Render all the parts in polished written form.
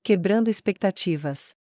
quebrando expectativas.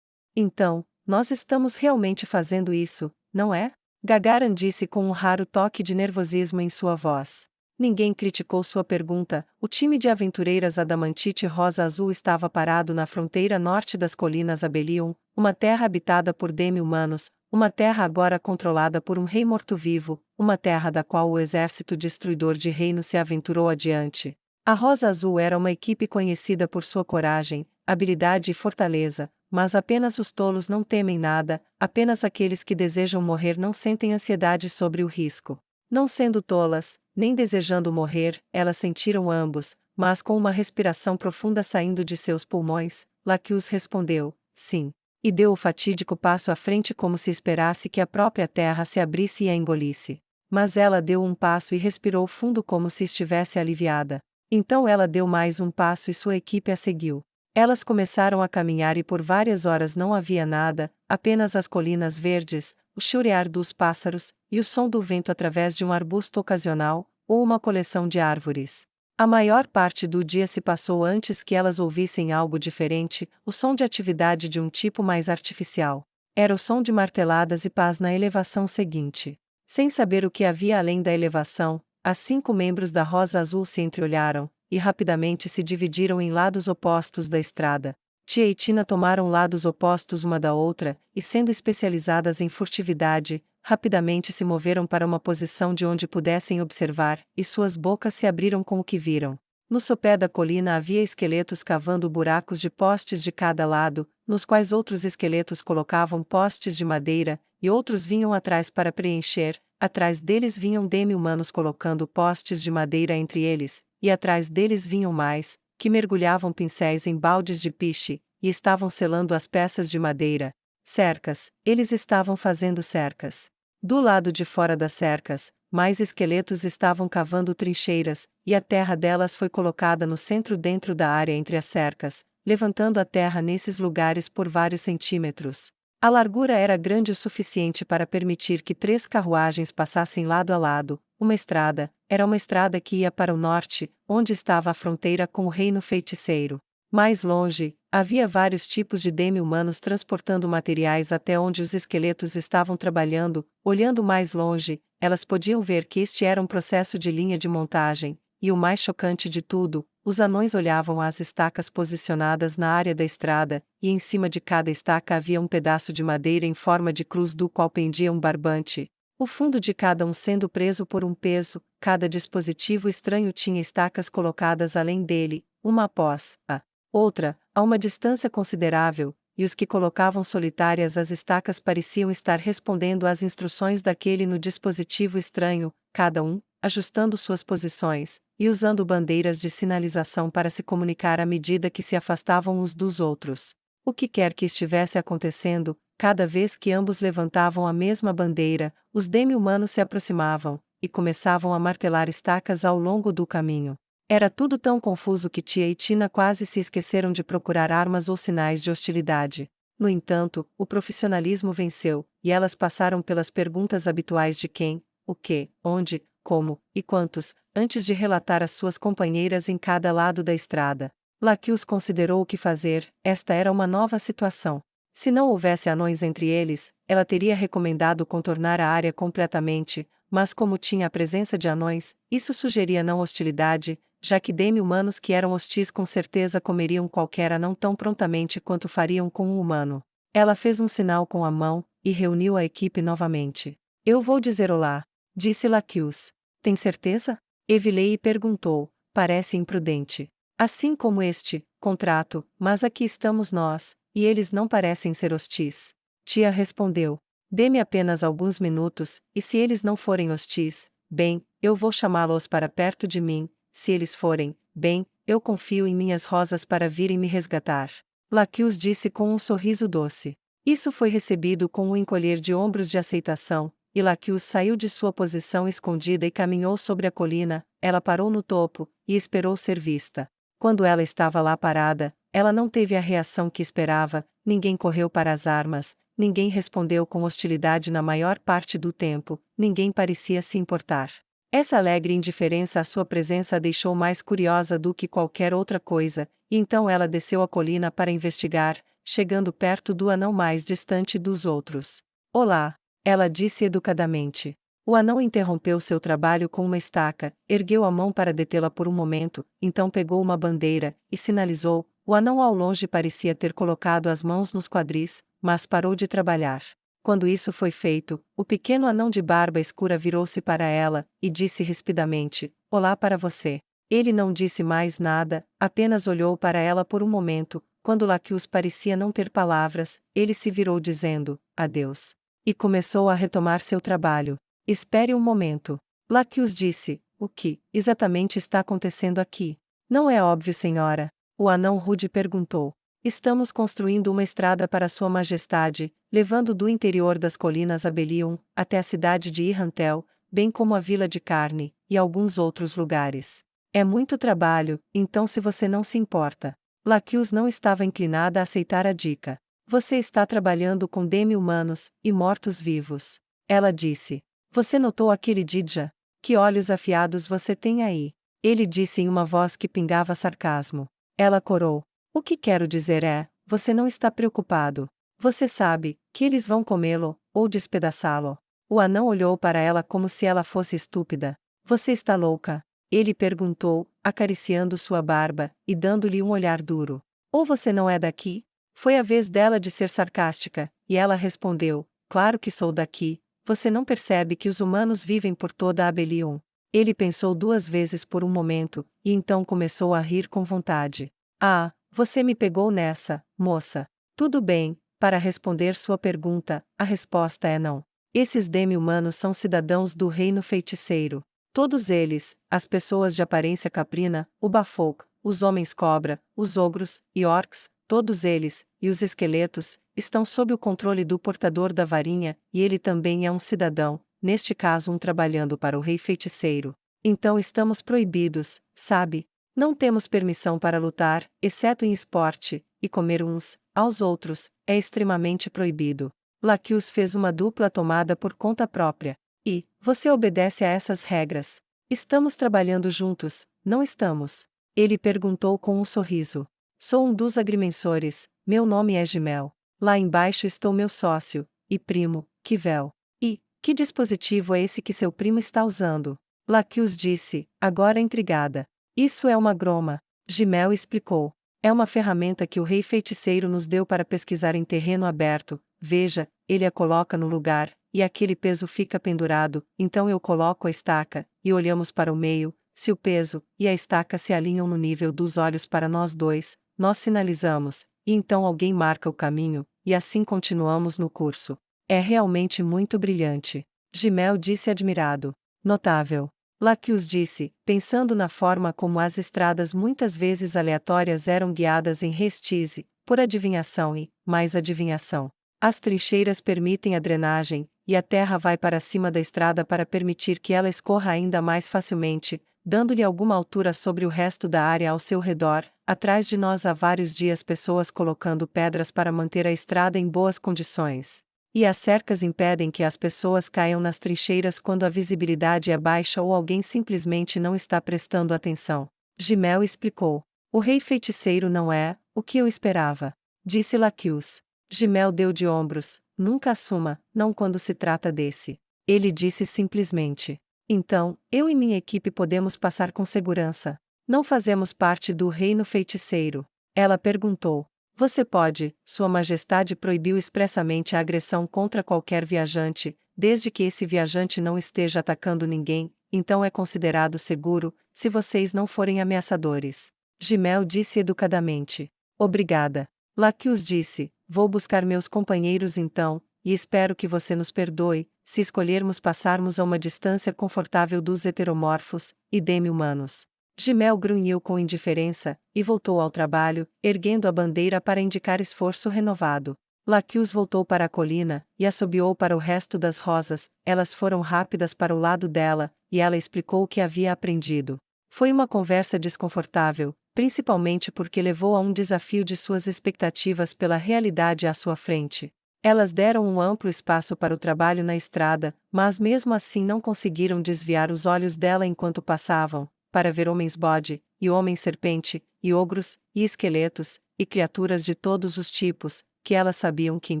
Então, nós estamos realmente fazendo isso, não é? Gagarin disse com um raro toque de nervosismo em sua voz. Ninguém criticou sua pergunta. O time de aventureiras Adamantite Rosa Azul estava parado na fronteira norte das colinas Abelion, uma terra habitada por demi-humanos, uma terra agora controlada por um rei morto-vivo, uma terra da qual o exército destruidor de reinos se aventurou adiante. A Rosa Azul era uma equipe conhecida por sua coragem, habilidade e fortaleza, mas apenas os tolos não temem nada, apenas aqueles que desejam morrer não sentem ansiedade sobre o risco. Não sendo tolas, nem desejando morrer, elas sentiram ambos, mas com uma respiração profunda saindo de seus pulmões, Lacus respondeu, sim. E deu o fatídico passo à frente como se esperasse que a própria terra se abrisse e a engolisse. Mas ela deu um passo e respirou fundo como se estivesse aliviada. Então ela deu mais um passo e sua equipe a seguiu. Elas começaram a caminhar e por várias horas não havia nada, apenas as colinas verdes, o churrear dos pássaros, e o som do vento através de um arbusto ocasional, ou uma coleção de árvores. A maior parte do dia se passou antes que elas ouvissem algo diferente, o som de atividade de um tipo mais artificial. Era o som de marteladas e pás na elevação seguinte. Sem saber o que havia além da elevação, as 5 membros da Rosa Azul se entreolharam, e rapidamente se dividiram em lados opostos da estrada. Tia e Tina tomaram lados opostos uma da outra, e sendo especializadas em furtividade, rapidamente se moveram para uma posição de onde pudessem observar, e suas bocas se abriram com o que viram. No sopé da colina havia esqueletos cavando buracos de postes de cada lado, nos quais outros esqueletos colocavam postes de madeira, e outros vinham atrás para preencher. Atrás deles vinham demi-humanos colocando postes de madeira entre eles, e atrás deles vinham mais, que mergulhavam pincéis em baldes de piche, e estavam selando as peças de madeira. Cercas, eles estavam fazendo cercas. Do lado de fora das cercas, mais esqueletos estavam cavando trincheiras, e a terra delas foi colocada no centro dentro da área entre as cercas, levantando a terra nesses lugares por vários centímetros. A largura era grande o suficiente para permitir que 3 carruagens passassem lado a lado. Uma estrada, era uma estrada que ia para o norte, onde estava a fronteira com o reino feiticeiro. Mais longe, havia vários tipos de demi-humanos transportando materiais até onde os esqueletos estavam trabalhando. Olhando mais longe, elas podiam ver que este era um processo de linha de montagem, e o mais chocante de tudo, os anões olhavam as estacas posicionadas na área da estrada, e em cima de cada estaca havia um pedaço de madeira em forma de cruz do qual pendia um barbante. O fundo de cada um sendo preso por um peso, cada dispositivo estranho tinha estacas colocadas além dele, uma após a outra, a uma distância considerável, e os que colocavam solitárias as estacas pareciam estar respondendo às instruções daquele no dispositivo estranho, cada um, ajustando suas posições, e usando bandeiras de sinalização para se comunicar à medida que se afastavam uns dos outros. O que quer que estivesse acontecendo, cada vez que ambos levantavam a mesma bandeira, os demi-humanos se aproximavam, e começavam a martelar estacas ao longo do caminho. Era tudo tão confuso que Tia e Tina quase se esqueceram de procurar armas ou sinais de hostilidade. No entanto, o profissionalismo venceu, e elas passaram pelas perguntas habituais de quem, o que, onde, como, e quantos, antes de relatar às suas companheiras em cada lado da estrada. Lacus considerou o que fazer. Esta era uma nova situação. Se não houvesse anões entre eles, ela teria recomendado contornar a área completamente, mas como tinha a presença de anões, isso sugeria não hostilidade, já que demi-humanos que eram hostis com certeza comeriam qualquer anão tão prontamente quanto fariam com um humano. Ela fez um sinal com a mão, e reuniu a equipe novamente. Eu vou dizer olá, disse Lacus. Tem certeza? Evilei perguntou, parece imprudente. Assim como este contrato, mas aqui estamos nós, e eles não parecem ser hostis. Tia respondeu. Dê-me apenas alguns minutos, e se eles não forem hostis, bem, eu vou chamá-los para perto de mim. Se eles forem, bem, eu confio em minhas rosas para virem me resgatar. Lacus disse com um sorriso doce. Isso foi recebido com um encolher de ombros de aceitação, e Lacus saiu de sua posição escondida e caminhou sobre a colina. Ela parou no topo, e esperou ser vista. Quando ela estava lá parada, ela não teve a reação que esperava, ninguém correu para as armas, ninguém respondeu com hostilidade na maior parte do tempo, ninguém parecia se importar. Essa alegre indiferença à sua presença a deixou mais curiosa do que qualquer outra coisa, E então ela desceu a colina para investigar, chegando perto do anão mais distante dos outros. Olá! Ela disse educadamente. O anão interrompeu seu trabalho com uma estaca, ergueu a mão para detê-la por um momento, então pegou uma bandeira, e sinalizou. O anão ao longe parecia ter colocado as mãos nos quadris, mas parou de trabalhar. Quando isso foi feito, o pequeno anão de barba escura virou-se para ela, e disse rispidamente: Olá para você. Ele não disse mais nada, apenas olhou para ela por um momento. Quando Laquius parecia não ter palavras, ele se virou dizendo: Adeus. E começou a retomar seu trabalho. Espere um momento. Laquius disse: O que exatamente está acontecendo aqui? Não é óbvio, senhora. O anão rude perguntou. Estamos construindo uma estrada para Sua Majestade, levando do interior das colinas a Belium, até a cidade de Irrantel, bem como a Vila de Carne, e alguns outros lugares. É muito trabalho, então se você não se importa. Laquius não estava inclinada a aceitar a dica. Você está trabalhando com demi-humanos e mortos-vivos. Ela disse. Você notou aquele Didja? Que olhos afiados você tem aí? Ele disse em uma voz que pingava sarcasmo. Ela corou. O que quero dizer é, você não está preocupado. Você sabe que eles vão comê-lo, ou despedaçá-lo. O anão olhou para ela como se ela fosse estúpida. Você está louca? Ele perguntou, acariciando sua barba, e dando-lhe um olhar duro. Ou você não é daqui? Foi a vez dela de ser sarcástica, e ela respondeu, claro que sou daqui. Você não percebe que os humanos vivem por toda a Belium? Ele pensou 2 vezes por um momento, e então começou a rir com vontade. Ah, você me pegou nessa, moça. Tudo bem, para responder sua pergunta, a resposta é não. Esses demi-humanos são cidadãos do reino feiticeiro. Todos eles, as pessoas de aparência caprina, o Bafolk, os homens-cobra, os ogros, e orcs, todos eles, e os esqueletos, estão sob o controle do portador da varinha, e ele também é um cidadão, neste caso um trabalhando para o rei feiticeiro. Então estamos proibidos, sabe? Não temos permissão para lutar, exceto em esporte, e comer uns aos outros, é extremamente proibido. Laquius fez uma dupla tomada por conta própria. E, você obedece a essas regras? Estamos trabalhando juntos, não estamos? Ele perguntou com um sorriso. Sou um dos agrimensores, meu nome é Gimel. Lá embaixo estou meu sócio, e primo, Kivel. E, que dispositivo é esse que seu primo está usando? Laquius disse, agora intrigada. Isso é uma groma. Gimel explicou. É uma ferramenta que o rei feiticeiro nos deu para pesquisar em terreno aberto. Veja, ele a coloca no lugar, e aquele peso fica pendurado, então eu coloco a estaca, e olhamos para o meio. Se o peso e a estaca se alinham no nível dos olhos para nós dois, nós sinalizamos, e então alguém marca o caminho, e assim continuamos no curso. É realmente muito brilhante. Gimel disse admirado. Notável. Laquius disse, pensando na forma como as estradas muitas vezes aleatórias eram guiadas em restise, por adivinhação e, mais adivinhação. As trincheiras permitem a drenagem, e a terra vai para cima da estrada para permitir que ela escorra ainda mais facilmente, dando-lhe alguma altura sobre o resto da área ao seu redor. Atrás de nós há vários dias pessoas colocando pedras para manter a estrada em boas condições. E as cercas impedem que as pessoas caiam nas trincheiras quando a visibilidade é baixa ou alguém simplesmente não está prestando atenção. Gimel explicou. O rei feiticeiro não é o que eu esperava. Disse Laquius. Gimel deu de ombros. Nunca assuma, não quando se trata desse. Ele disse simplesmente. Então, eu e minha equipe podemos passar com segurança. Não fazemos parte do reino feiticeiro. Ela perguntou. Você pode, Sua Majestade proibiu expressamente a agressão contra qualquer viajante, desde que esse viajante não esteja atacando ninguém, então é considerado seguro, se vocês não forem ameaçadores. Gimel disse educadamente. Obrigada. Laquius disse, vou buscar meus companheiros então, e espero que você nos perdoe, se escolhermos passarmos a uma distância confortável dos heteromorfos e demi-humanos. Gimel grunhiu com indiferença, e voltou ao trabalho, erguendo a bandeira para indicar esforço renovado. Laquius voltou para a colina, e assobiou para o resto das rosas. Elas foram rápidas para o lado dela, e ela explicou o que havia aprendido. Foi uma conversa desconfortável, principalmente porque levou a um desafio de suas expectativas pela realidade à sua frente. Elas deram um amplo espaço para o trabalho na estrada, mas mesmo assim não conseguiram desviar os olhos dela enquanto passavam, para ver homens-bode, e homem-serpente, e ogros, e esqueletos, e criaturas de todos os tipos, que elas sabiam que em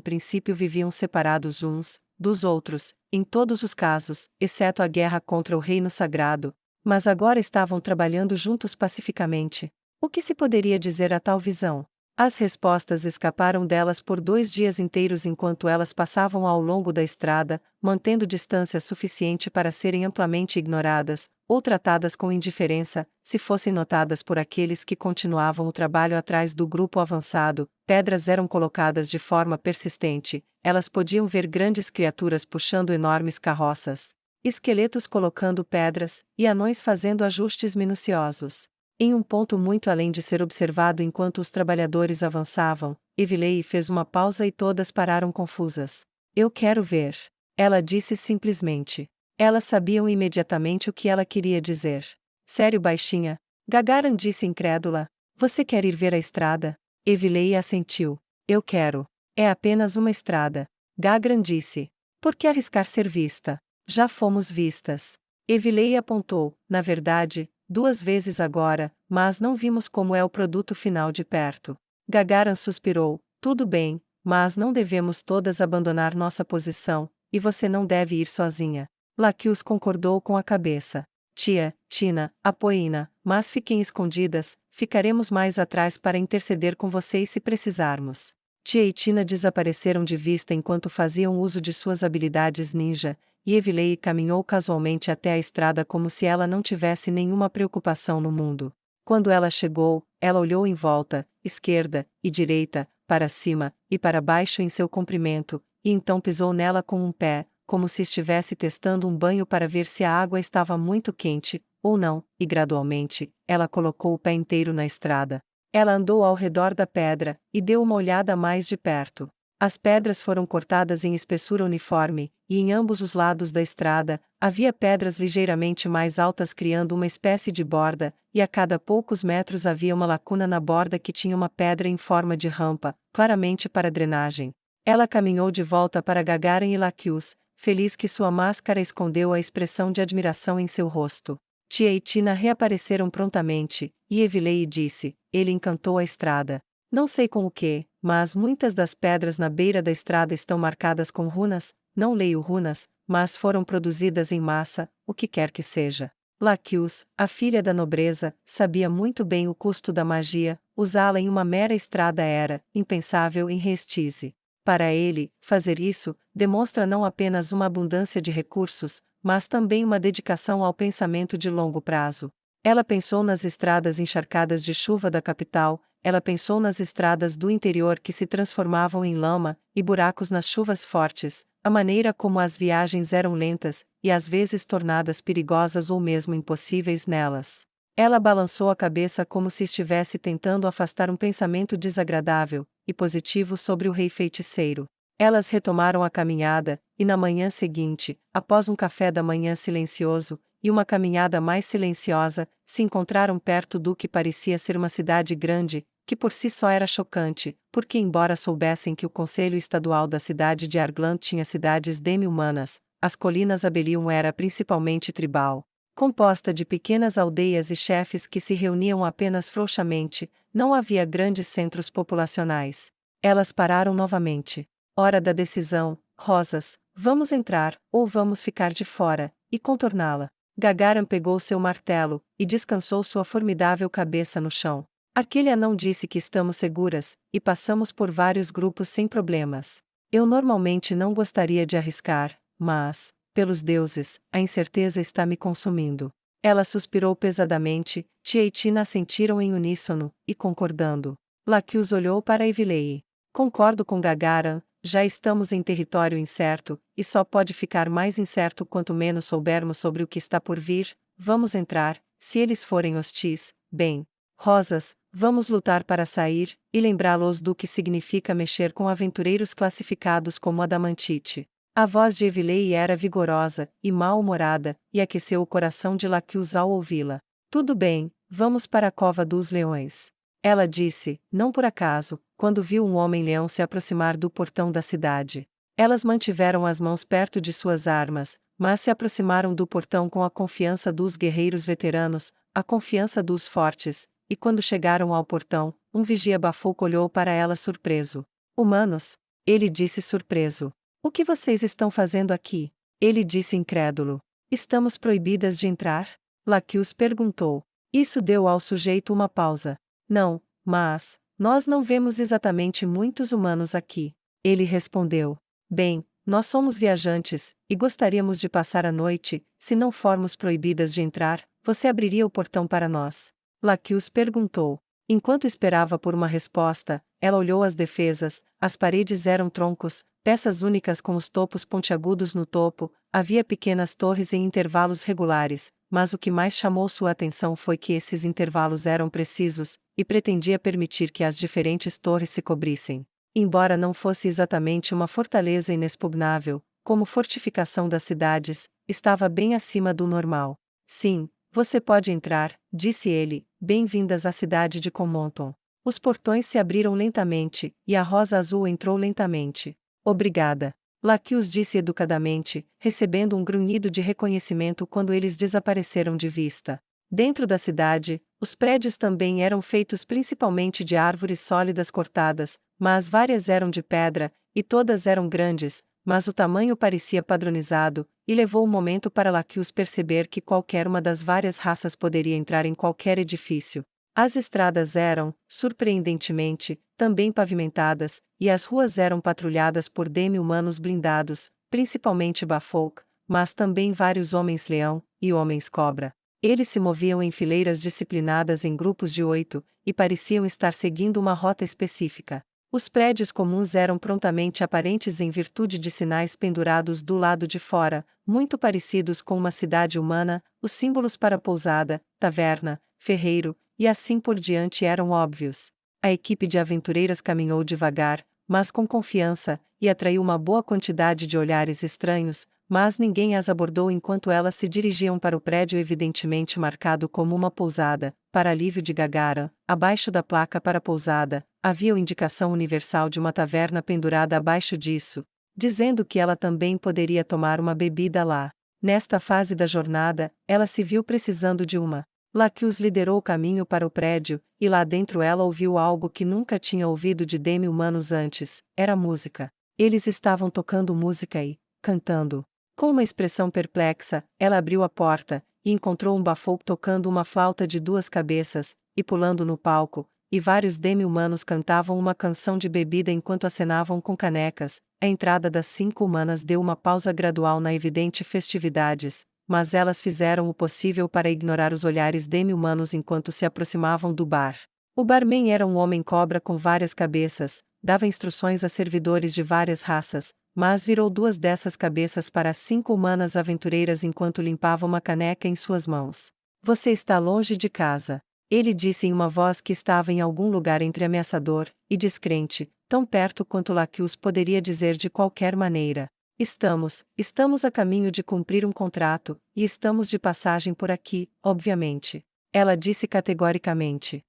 princípio viviam separados uns dos outros, em todos os casos, exceto a guerra contra o reino sagrado, mas agora estavam trabalhando juntos pacificamente. O que se poderia dizer a tal visão? As respostas escaparam delas por 2 dias inteiros enquanto elas passavam ao longo da estrada, mantendo distância suficiente para serem amplamente ignoradas, ou tratadas com indiferença, se fossem notadas por aqueles que continuavam o trabalho atrás do grupo avançado. Pedras eram colocadas de forma persistente, elas podiam ver grandes criaturas puxando enormes carroças, esqueletos colocando pedras, e anões fazendo ajustes minuciosos. Em um ponto muito além de ser observado enquanto os trabalhadores avançavam, Evilei fez uma pausa e todas pararam confusas. Eu quero ver. Ela disse simplesmente. Elas sabiam imediatamente o que ela queria dizer. Sério, baixinha? Gagaran disse incrédula. Você quer ir ver a estrada? Evilei assentiu. Eu quero. É apenas uma estrada. Gagaran disse. Por que arriscar ser vista? Já fomos vistas. Evilei apontou, na verdade, 2 vezes agora, mas não vimos como é o produto final de perto. Gagaran suspirou. Tudo bem, mas não devemos todas abandonar nossa posição, e você não deve ir sozinha. Laquius concordou com a cabeça. Tia, Tina, apoiem-na, mas fiquem escondidas, ficaremos mais atrás para interceder com vocês se precisarmos. Tia e Tina desapareceram de vista enquanto faziam uso de suas habilidades ninja, e Evilei caminhou casualmente até a estrada como se ela não tivesse nenhuma preocupação no mundo. Quando ela chegou, ela olhou em volta, esquerda e direita, para cima e para baixo em seu comprimento, e então pisou nela com um pé, como se estivesse testando um banho para ver se a água estava muito quente, ou não, e gradualmente, ela colocou o pé inteiro na estrada. Ela andou ao redor da pedra, e deu uma olhada mais de perto. As pedras foram cortadas em espessura uniforme, e em ambos os lados da estrada, havia pedras ligeiramente mais altas criando uma espécie de borda, e a cada poucos metros havia uma lacuna na borda que tinha uma pedra em forma de rampa, claramente para drenagem. Ela caminhou de volta para Gagarin e Laquius, feliz que sua máscara escondeu a expressão de admiração em seu rosto. Tia e Tina reapareceram prontamente, e Evilei disse, ele encantou a estrada. Não sei com o que, mas muitas das pedras na beira da estrada estão marcadas com runas, não leio runas, mas foram produzidas em massa, o que quer que seja. Laquius, a filha da nobreza, sabia muito bem o custo da magia, usá-la em uma mera estrada era impensável em Restize. Para ele, fazer isso, demonstra não apenas uma abundância de recursos, mas também uma dedicação ao pensamento de longo prazo. Ela pensou nas estradas encharcadas de chuva da capital, ela pensou nas estradas do interior que se transformavam em lama, e buracos nas chuvas fortes, a maneira como as viagens eram lentas, e às vezes tornadas perigosas ou mesmo impossíveis nelas. Ela balançou a cabeça como se estivesse tentando afastar um pensamento desagradável e positivo sobre o rei feiticeiro. Elas retomaram a caminhada, e na manhã seguinte, após um café da manhã silencioso, e uma caminhada mais silenciosa, se encontraram perto do que parecia ser uma cidade grande, que por si só era chocante, porque embora soubessem que o Conselho Estadual da cidade de Arglant tinha cidades demi-humanas, as colinas Abelium era principalmente tribal. Composta de pequenas aldeias e chefes que se reuniam apenas frouxamente, não havia grandes centros populacionais. Elas pararam novamente. Hora da decisão, Rosas, vamos entrar, ou vamos ficar de fora, e contorná-la. Gagaran pegou seu martelo, e descansou sua formidável cabeça no chão. Aquele anão disse que estamos seguras, e passamos por vários grupos sem problemas. Eu normalmente não gostaria de arriscar, mas, pelos deuses, a incerteza está me consumindo. Ela suspirou pesadamente, Tia e Tina assentiram em uníssono, e concordando. Laquius olhou para Evilei. Concordo com Gagaran, já estamos em território incerto, e só pode ficar mais incerto quanto menos soubermos sobre o que está por vir. Vamos entrar, se eles forem hostis, bem. Rosas, vamos lutar para sair, e lembrá-los do que significa mexer com aventureiros classificados como Adamantite. A voz de Evilei era vigorosa e mal-humorada, e aqueceu o coração de Laquius ao ouvi-la. Tudo bem, vamos para a cova dos leões. Ela disse, não por acaso, quando viu um homem-leão se aproximar do portão da cidade. Elas mantiveram as mãos perto de suas armas, mas se aproximaram do portão com a confiança dos guerreiros veteranos, a confiança dos fortes, e quando chegaram ao portão, um vigia Bafouco olhou para ela surpreso. Humanos? Ele disse surpreso. O que vocês estão fazendo aqui? Ele disse incrédulo. Estamos proibidas de entrar? Laquius perguntou. Isso deu ao sujeito uma pausa. Não, mas, nós não vemos exatamente muitos humanos aqui. Ele respondeu. Bem, nós somos viajantes, e gostaríamos de passar a noite. Se não formos proibidas de entrar, você abriria o portão para nós? Laquius perguntou. Enquanto esperava por uma resposta, ela olhou as defesas. As paredes eram troncos, peças únicas com os topos pontiagudos no topo, havia pequenas torres em intervalos regulares, mas o que mais chamou sua atenção foi que esses intervalos eram precisos, e pretendia permitir que as diferentes torres se cobrissem. Embora não fosse exatamente uma fortaleza inexpugnável, como fortificação das cidades, estava bem acima do normal. Sim, você pode entrar, disse ele. Bem-vindas à cidade de Comonton. Os portões se abriram lentamente, e a rosa azul entrou lentamente. Obrigada. Laquius disse educadamente, recebendo um grunhido de reconhecimento quando eles desapareceram de vista. Dentro da cidade, os prédios também eram feitos principalmente de árvores sólidas cortadas, mas várias eram de pedra, e todas eram grandes, mas o tamanho parecia padronizado, e levou um momento para Laquius perceber que qualquer uma das várias raças poderia entrar em qualquer edifício. As estradas eram, surpreendentemente, também pavimentadas, e as ruas eram patrulhadas por demi-humanos blindados, principalmente Bafouco, mas também vários homens-leão e homens-cobra. Eles se moviam em fileiras disciplinadas em grupos de 8, e pareciam estar seguindo uma rota específica. Os prédios comuns eram prontamente aparentes em virtude de sinais pendurados do lado de fora, muito parecidos com uma cidade humana. Os símbolos para pousada, taverna, ferreiro, e assim por diante eram óbvios. A equipe de aventureiras caminhou devagar, mas com confiança, e atraiu uma boa quantidade de olhares estranhos, mas ninguém as abordou enquanto elas se dirigiam para o prédio evidentemente marcado como uma pousada. Para alívio de Gagara, abaixo da placa para pousada, havia a indicação universal de uma taverna pendurada abaixo disso, dizendo que ela também poderia tomar uma bebida lá. Nesta fase da jornada, ela se viu precisando de uma. Laquius liderou o caminho para o prédio, e lá dentro ela ouviu algo que nunca tinha ouvido de demi-humanos antes. Era música. Eles estavam tocando música e cantando. Com uma expressão perplexa, ela abriu a porta, e encontrou um Bafouco tocando uma flauta de 2 cabeças, e pulando no palco, e vários demi-humanos cantavam uma canção de bebida enquanto acenavam com canecas. A entrada das 5 humanas deu uma pausa gradual na evidente festividades, mas elas fizeram o possível para ignorar os olhares demi-humanos enquanto se aproximavam do bar. O barman era um homem-cobra com várias cabeças, dava instruções a servidores de várias raças, mas virou 2 dessas cabeças para as 5 humanas aventureiras enquanto limpava uma caneca em suas mãos. Você está longe de casa. Ele disse em uma voz que estava em algum lugar entre ameaçador e descrente, tão perto quanto Laquius poderia dizer de qualquer maneira. Estamos a caminho de cumprir um contrato, e estamos de passagem por aqui, obviamente. Ela disse categoricamente.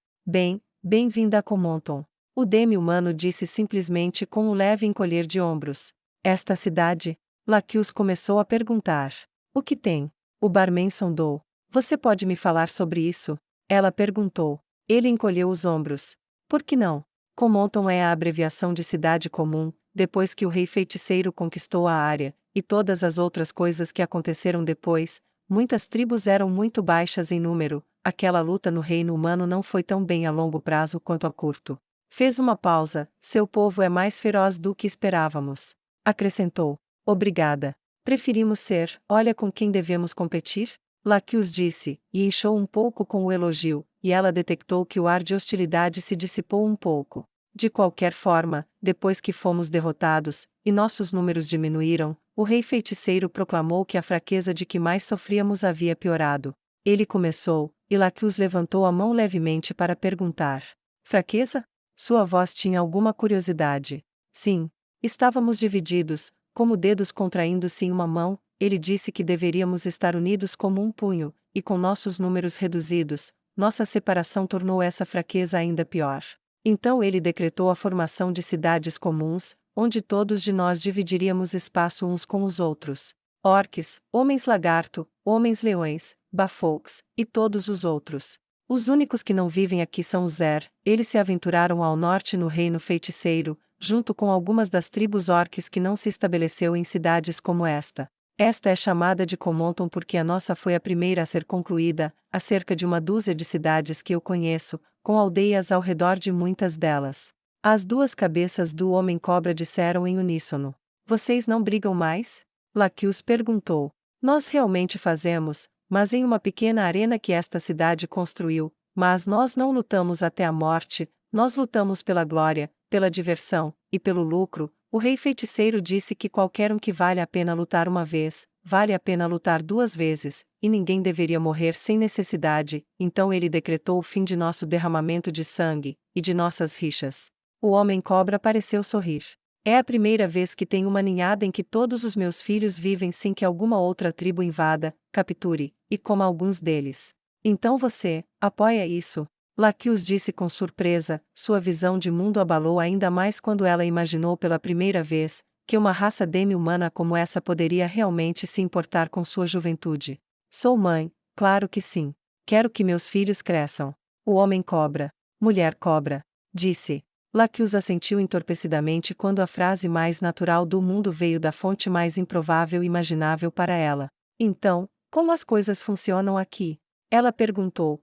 Bem-vinda a Comonton. O demi-humano disse simplesmente com um leve encolher de ombros. Esta cidade? Laquius começou a perguntar. O que tem? O barman sondou. Você pode me falar sobre isso? Ela perguntou. Ele encolheu os ombros. Por que não? Comonton é a abreviação de cidade comum, depois que o rei feiticeiro conquistou a área, e todas as outras coisas que aconteceram depois. Muitas tribos eram muito baixas em número, aquela luta no reino humano não foi tão bem a longo prazo quanto a curto. Fez uma pausa. Seu povo é mais feroz do que esperávamos. Acrescentou. Obrigada. Preferimos ser, olha com quem devemos competir? Laquius disse, e inchou um pouco com o elogio, e ela detectou que o ar de hostilidade se dissipou um pouco. De qualquer forma, depois que fomos derrotados, e nossos números diminuíram, o rei feiticeiro proclamou que a fraqueza de que mais sofríamos havia piorado. Ele começou, e Laquius levantou a mão levemente para perguntar. Fraqueza? Sua voz tinha alguma curiosidade. Sim. Estávamos divididos, como dedos contraindo-se em uma mão. Ele disse que deveríamos estar unidos como um punho, e com nossos números reduzidos, nossa separação tornou essa fraqueza ainda pior. Então ele decretou a formação de cidades comuns, onde todos de nós dividiríamos espaço uns com os outros. orques, homens-lagarto, homens-leões, bafolks, e todos os outros. Os únicos que não vivem aqui são os eles se aventuraram ao norte no reino feiticeiro, junto com algumas das tribos orques que não se estabeleceu em cidades como esta. Esta é chamada de Comonton porque a nossa foi a primeira a ser concluída, há cerca de uma dúzia de cidades que eu conheço, com aldeias ao redor de muitas delas. As duas cabeças do homem-cobra disseram em uníssono: Vocês não brigam mais? Laquius perguntou. Nós realmente fazemos, mas em uma pequena arena que esta cidade construiu, mas nós não lutamos até a morte, nós lutamos pela glória, pela diversão, e pelo lucro. O rei feiticeiro disse que qualquer um que vale a pena lutar uma vez, vale a pena lutar duas vezes, e ninguém deveria morrer sem necessidade, então ele decretou o fim de nosso derramamento de sangue, e de nossas rixas. O homem-cobra pareceu sorrir. É a primeira vez que tenho uma ninhada em que todos os meus filhos vivem sem que alguma outra tribo invada, capture, e coma alguns deles. Então você, apoia isso? Laquius disse com surpresa, sua visão de mundo abalou ainda mais quando ela imaginou pela primeira vez, que uma raça demi-humana como essa poderia realmente se importar com sua juventude. Sou mãe, claro que sim. Quero que meus filhos cresçam. O homem-cobra. Mulher-cobra. Disse. Laquius assentiu entorpecidamente quando a frase mais natural do mundo veio da fonte mais improvável imaginável para ela. Então, como as coisas funcionam aqui? Ela perguntou.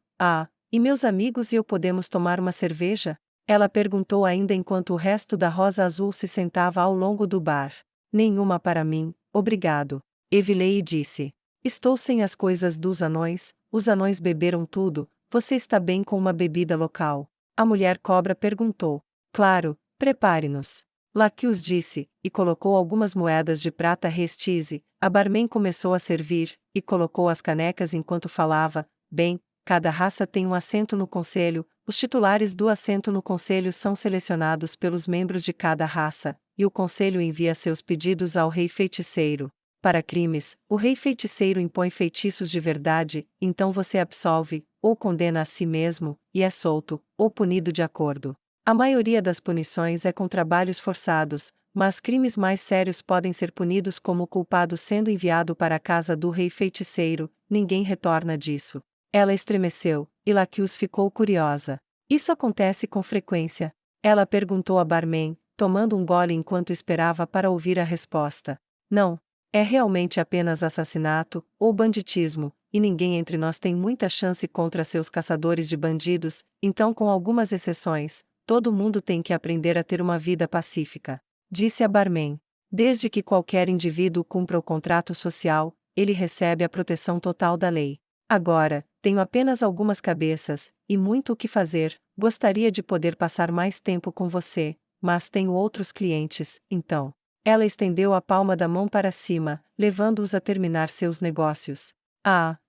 E meus amigos e eu podemos tomar uma cerveja? Ela perguntou ainda enquanto o resto da rosa azul se sentava ao longo do bar. Nenhuma para mim, obrigado. Evilei disse. Estou sem as coisas dos anões, os anões beberam tudo, você está bem com uma bebida local? A mulher cobra perguntou. Claro, prepare-nos. Laquius disse, e colocou algumas moedas de prata restize. A barman começou a servir, e colocou as canecas enquanto falava. Bem, cada raça tem um assento no conselho, os titulares do assento no conselho são selecionados pelos membros de cada raça, e o conselho envia seus pedidos ao rei feiticeiro. Para crimes, o rei feiticeiro impõe feitiços de verdade, então você absolve, ou condena a si mesmo, e é solto, ou punido de acordo. A maioria das punições é com trabalhos forçados, mas crimes mais sérios podem ser punidos como o culpado sendo enviado para a casa do rei feiticeiro, ninguém retorna disso. Ela estremeceu, e Laquius ficou curiosa. Isso acontece com frequência? Ela perguntou a barman, tomando um gole enquanto esperava para ouvir a resposta. Não. É realmente apenas assassinato, ou banditismo, e ninguém entre nós tem muita chance contra seus caçadores de bandidos, então com algumas exceções, todo mundo tem que aprender a ter uma vida pacífica. Disse a barman. Desde que qualquer indivíduo cumpra o contrato social, ele recebe a proteção total da lei. Agora, tenho apenas algumas cabeças, e muito o que fazer, gostaria de poder passar mais tempo com você, mas tenho outros clientes, então. Ela estendeu a palma da mão para cima, levando-os a terminar seus negócios.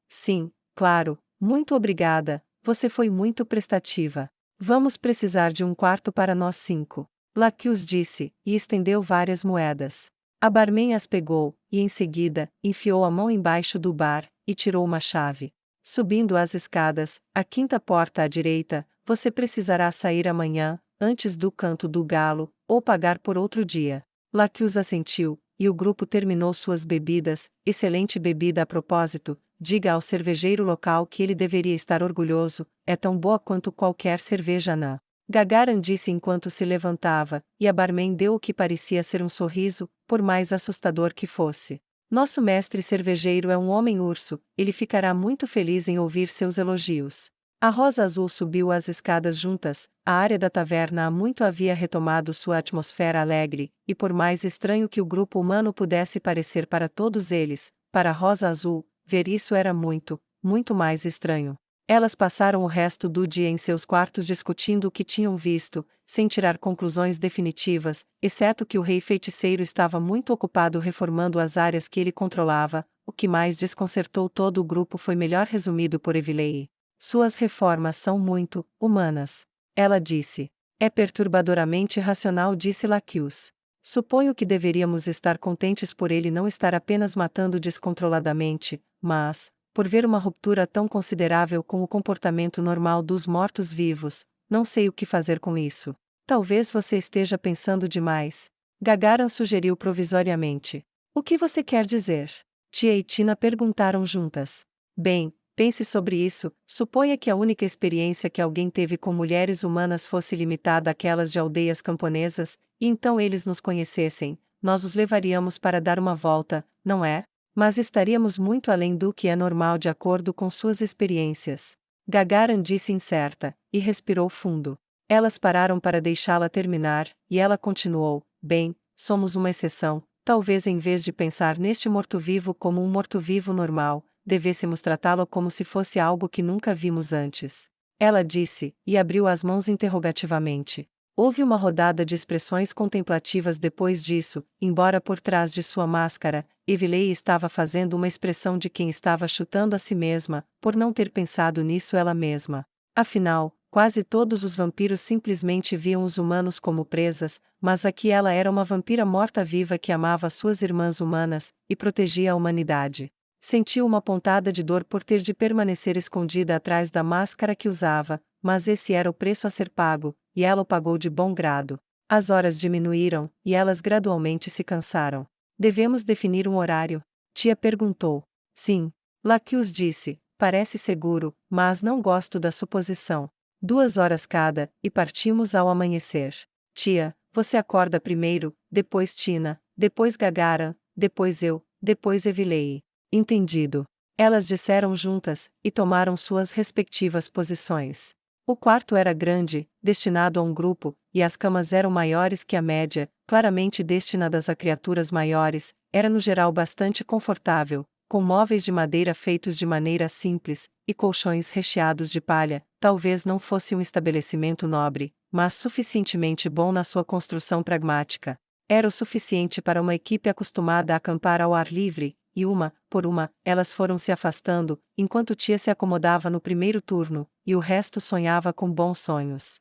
Sim, claro, muito obrigada, você foi muito prestativa. Vamos precisar de um quarto para nós 5. Laquius disse, e estendeu várias moedas. A barman as pegou, e em seguida, enfiou a mão embaixo do bar, e tirou uma chave. Subindo as escadas, a quinta porta à direita, você precisará sair amanhã, antes do canto do galo, ou pagar por outro dia. Laquius assentiu, e o grupo terminou suas bebidas. Excelente bebida a propósito, diga ao cervejeiro local que ele deveria estar orgulhoso, é tão boa quanto qualquer cerveja anã. Gagaran disse enquanto se levantava, e a barman deu o que parecia ser um sorriso, por mais assustador que fosse. Nosso mestre cervejeiro é um homem-urso, ele ficará muito feliz em ouvir seus elogios. A Rosa Azul subiu as escadas juntas, a área da taverna há muito havia retomado sua atmosfera alegre, e por mais estranho que o grupo humano pudesse parecer para todos eles, para a Rosa Azul, ver isso era muito, muito mais estranho. Elas passaram o resto do dia em seus quartos discutindo o que tinham visto, sem tirar conclusões definitivas, exceto que o rei feiticeiro estava muito ocupado reformando as áreas que ele controlava. O que mais desconcertou todo o grupo foi melhor resumido por Evilei. Suas reformas são muito humanas. Ela disse. É perturbadoramente racional, disse Laquius. Suponho que deveríamos estar contentes por ele não estar apenas matando descontroladamente, mas, por ver uma ruptura tão considerável com o comportamento normal dos mortos-vivos, não sei o que fazer com isso. Talvez você esteja pensando demais. Gagaran sugeriu provisoriamente. O que você quer dizer? Tia e Tina perguntaram juntas. Bem, pense sobre isso, suponha que a única experiência que alguém teve com mulheres humanas fosse limitada àquelas de aldeias camponesas, e então eles nos conhecessem, nós os levaríamos para dar uma volta, não é? Mas estaríamos muito além do que é normal de acordo com suas experiências. Gagarin disse incerta, e respirou fundo. Elas pararam para deixá-la terminar, e ela continuou: bem, somos uma exceção, talvez em vez de pensar neste morto-vivo como um morto-vivo normal, devêssemos tratá-lo como se fosse algo que nunca vimos antes. Ela disse, e abriu as mãos interrogativamente. Houve uma rodada de expressões contemplativas depois disso, embora por trás de sua máscara, Evelyn estava fazendo uma expressão de quem estava chutando a si mesma, por não ter pensado nisso ela mesma. Afinal, quase todos os vampiros simplesmente viam os humanos como presas, mas aqui ela era uma vampira morta-viva que amava suas irmãs humanas, e protegia a humanidade. Sentiu uma pontada de dor por ter de permanecer escondida atrás da máscara que usava, mas esse era o preço a ser pago, e ela o pagou de bom grado. As horas diminuíram, e elas gradualmente se cansaram. Devemos definir um horário? Tia perguntou. Sim. Lacus disse, parece seguro, mas não gosto da suposição. 2 horas cada, e partimos ao amanhecer. Tia, você acorda primeiro, depois Tina, depois Gagarin, depois eu, depois Evelyn. Entendido. Elas disseram juntas, e tomaram suas respectivas posições. O quarto era grande, destinado a um grupo, e as camas eram maiores que a média, claramente destinadas a criaturas maiores, era no geral bastante confortável, com móveis de madeira feitos de maneira simples, e colchões recheados de palha. Talvez não fosse um estabelecimento nobre, mas suficientemente bom na sua construção pragmática. Era o suficiente para uma equipe acostumada a acampar ao ar livre, e uma, por uma, elas foram se afastando, enquanto tia se acomodava no primeiro turno, e o resto sonhava com bons sonhos.